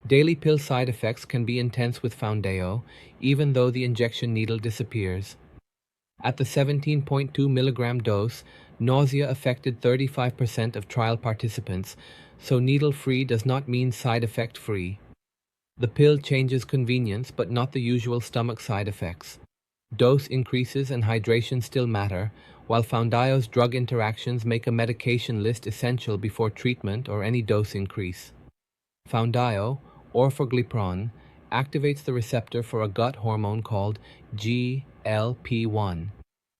Daily pill side effects can be intense with Foundayo, even though the injection needle disappears. At the 17.2 milligram dose, nausea affected 35% of trial participants, so needle-free does not mean side effect-free. The pill changes convenience but not the usual stomach side effects. Dose increases and hydration still matter, while Foundayo's drug interactions make a medication list essential before treatment or any dose increase. Foundayo, Orforglipron, activates the receptor for a gut hormone called GLP-1.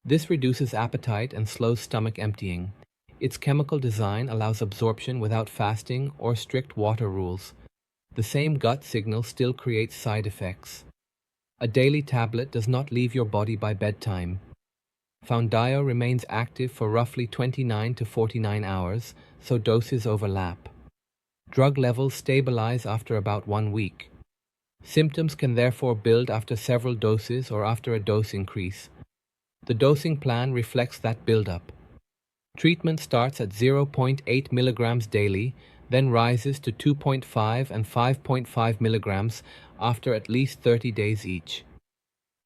This reduces appetite and slows stomach emptying. Its chemical design allows absorption without fasting or strict water rules. The same gut signal still creates side effects. A daily tablet does not leave your body by bedtime. Foundayo remains active for roughly 29 to 49 hours, so doses overlap. Drug levels stabilize after about 1 week. Symptoms can therefore build after several doses or after a dose increase. The dosing plan reflects that buildup. Treatment starts at 0.8 milligrams daily, then rises to 2.5 and 5.5 milligrams after at least 30 days each.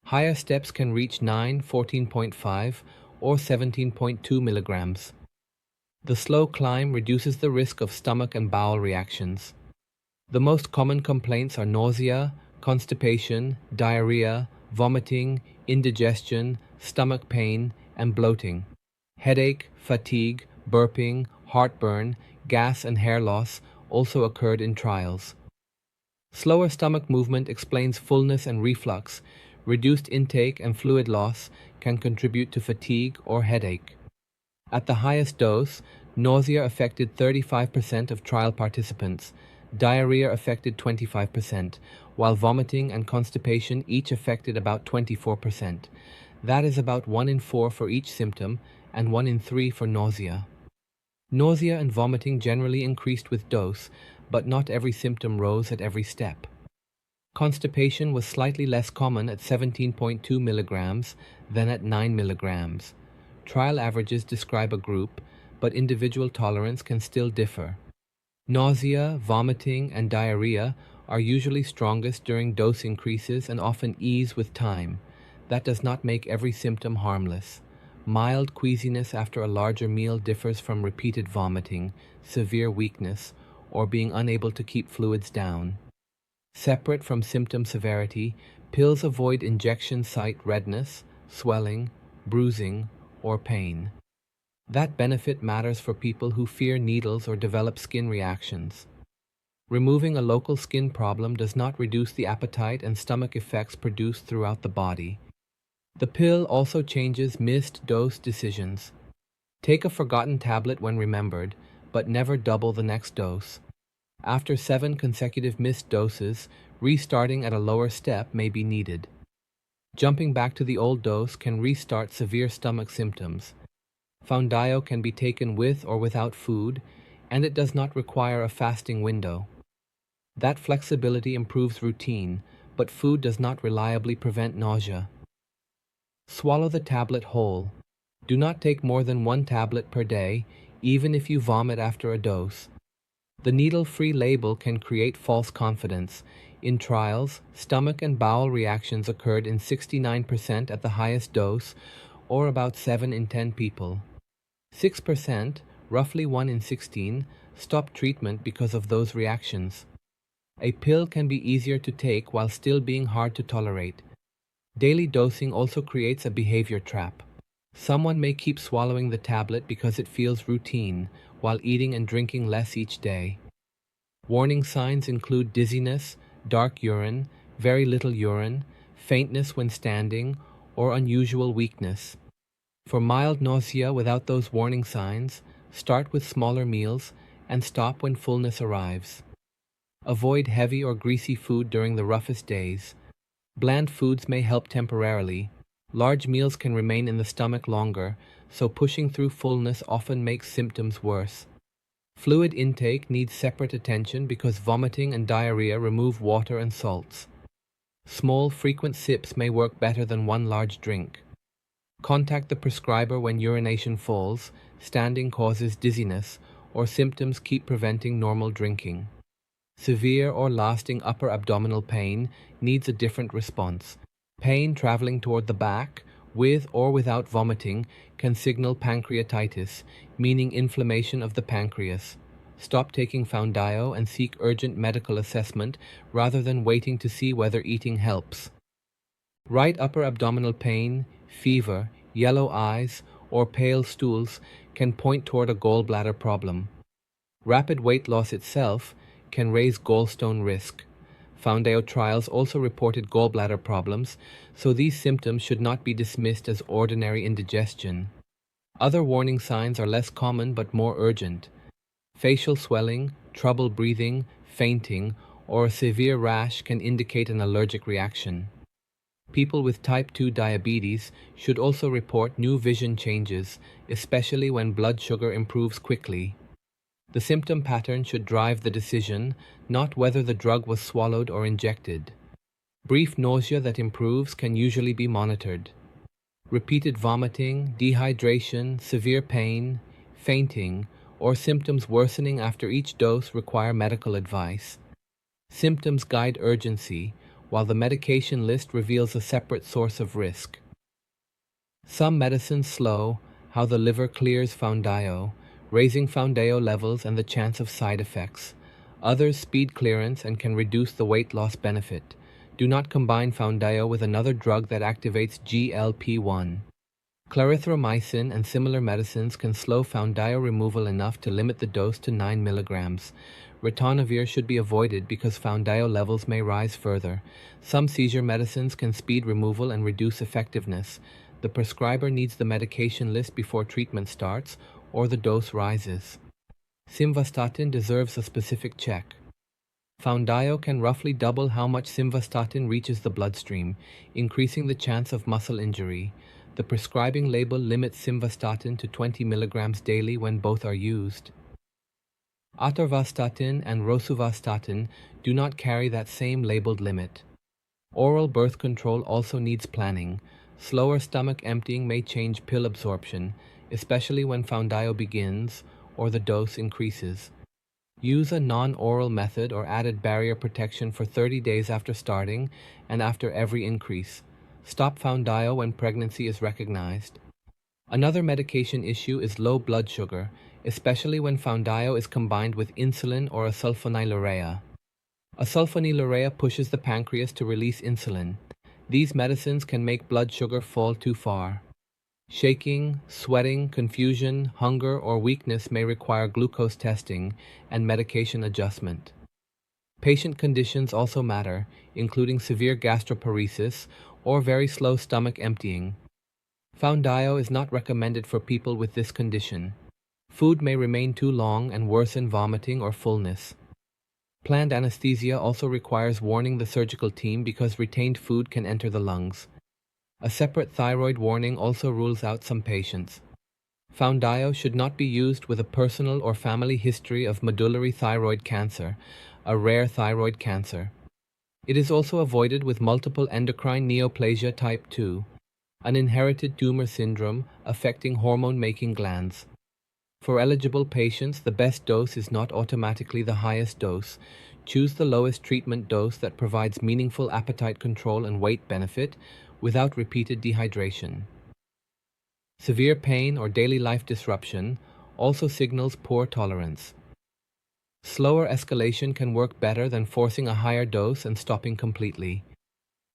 Higher steps can reach 9, 14.5, or 17.2 milligrams. The slow climb reduces the risk of stomach and bowel reactions. The most common complaints are nausea, constipation, diarrhea, vomiting, indigestion, stomach pain, and bloating. Headache, fatigue, burping, heartburn, gas and hair loss also occurred in trials. Slower stomach movement explains fullness and reflux. Reduced intake and fluid loss can contribute to fatigue or headache. At the highest dose, nausea affected 35% of trial participants. Diarrhea affected 25%, while vomiting and constipation each affected about 24%. That is about 1 in 4 for each symptom and 1 in 3 for nausea. Nausea and vomiting generally increased with dose, but not every symptom rose at every step. Constipation was slightly less common at 17.2 milligrams than at 9 milligrams. Trial averages describe a group, but individual tolerance can still differ. Nausea, vomiting, and diarrhea are usually strongest during dose increases and often ease with time. That does not make every symptom harmless. Mild queasiness after a larger meal differs from repeated vomiting, severe weakness, or being unable to keep fluids down. Separate from symptom severity, pills avoid injection site redness, swelling, bruising, or pain. That benefit matters for people who fear needles or develop skin reactions. Removing a local skin problem does not reduce the appetite and stomach effects produced throughout the body. The pill also changes missed dose decisions. Take a forgotten tablet when remembered, but never double the next dose. After 7 consecutive missed doses, restarting at a lower step may be needed. Jumping back to the old dose can restart severe stomach symptoms. Foundayo can be taken with or without food, and it does not require a fasting window. That flexibility improves routine, but food does not reliably prevent nausea. Swallow the tablet whole. Do not take more than 1 tablet per day, even if you vomit after a dose. The needle-free label can create false confidence. In trials, stomach and bowel reactions occurred in 69% at the highest dose, or about 7 in 10 people. 6%, roughly 1 in 16, stopped treatment because of those reactions. A pill can be easier to take while still being hard to tolerate. Daily dosing also creates a behavior trap. Someone may keep swallowing the tablet because it feels routine, while eating and drinking less each day. Warning signs include dizziness, dark urine, very little urine, faintness when standing, or unusual weakness. For mild nausea without those warning signs, start with smaller meals and stop when fullness arrives. Avoid heavy or greasy food during the roughest days. Bland foods may help temporarily. Large meals can remain in the stomach longer, so pushing through fullness often makes symptoms worse. Fluid intake needs separate attention because vomiting and diarrhea remove water and salts. Small, frequent sips may work better than 1 large drink. Contact the prescriber when urination falls, standing causes dizziness, or symptoms keep preventing normal drinking. Severe or lasting upper abdominal pain needs a different response. Pain traveling toward the back, with or without vomiting, can signal pancreatitis, meaning inflammation of the pancreas. Stop taking Foundayo and seek urgent medical assessment rather than waiting to see whether eating helps. Right upper abdominal pain, fever, yellow eyes, or pale stools can point toward a gallbladder problem. Rapid weight loss itself can raise gallstone risk. Foundayo trials also reported gallbladder problems, so these symptoms should not be dismissed as ordinary indigestion. Other warning signs are less common but more urgent. Facial swelling, trouble breathing, fainting, or a severe rash can indicate an allergic reaction. People with type 2 diabetes should also report new vision changes, especially when blood sugar improves quickly. The symptom pattern should drive the decision, not whether the drug was swallowed or injected. Brief nausea that improves can usually be monitored. Repeated vomiting, dehydration, severe pain, fainting, or symptoms worsening after each dose require medical advice. Symptoms guide urgency, while the medication list reveals a separate source of risk. Some medicines slow how the liver clears Foundayo, raising Foundayo levels and the chance of side effects. Others speed clearance and can reduce the weight loss benefit. Do not combine Foundayo with another drug that activates GLP-1. Clarithromycin and similar medicines can slow Foundayo removal enough to limit the dose to 9 mg. Ritonavir should be avoided because Foundayo levels may rise further. Some seizure medicines can speed removal and reduce effectiveness. The prescriber needs the medication list before treatment starts or the dose rises. Simvastatin deserves a specific check. Foundayo can roughly double how much simvastatin reaches the bloodstream, increasing the chance of muscle injury. The prescribing label limits simvastatin to 20 mg daily when both are used. Atorvastatin and rosuvastatin do not carry that same labeled limit. Oral birth control also needs planning. Slower stomach emptying may change pill absorption, especially when Foundayo begins or the dose increases. Use a non-oral method or added barrier protection for 30 days after starting and after every increase. Stop Foundayo when pregnancy is recognized. Another medication issue is low blood sugar, especially when Foundayo is combined with insulin or a sulfonylurea. A sulfonylurea pushes the pancreas to release insulin. These medicines can make blood sugar fall too far. Shaking, sweating, confusion, hunger, or weakness may require glucose testing and medication adjustment. Patient conditions also matter, including severe gastroparesis or very slow stomach emptying. Foundayo is not recommended for people with this condition. Food may remain too long and worsen vomiting or fullness. Planned anesthesia also requires warning the surgical team because retained food can enter the lungs. A separate thyroid warning also rules out some patients. Foundayo should not be used with a personal or family history of medullary thyroid cancer, a rare thyroid cancer. It is also avoided with multiple endocrine neoplasia type 2, an inherited tumor syndrome affecting hormone-making glands. For eligible patients, the best dose is not automatically the highest dose. Choose the lowest treatment dose that provides meaningful appetite control and weight benefit without repeated dehydration. Severe pain or daily life disruption also signals poor tolerance. Slower escalation can work better than forcing a higher dose and stopping completely.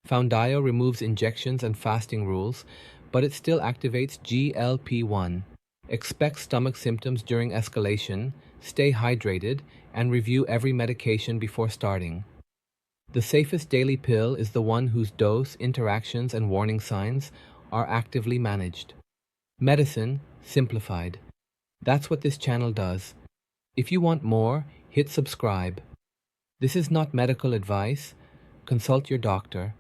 Foundayo removes injections and fasting rules, but it still activates GLP-1. Expect stomach symptoms during escalation, stay hydrated, and review every medication before starting. The safest daily pill is the one whose dose, interactions, and warning signs are actively managed. Medicine simplified. That's what this channel does. If you want more, hit subscribe. This is not medical advice. Consult your doctor.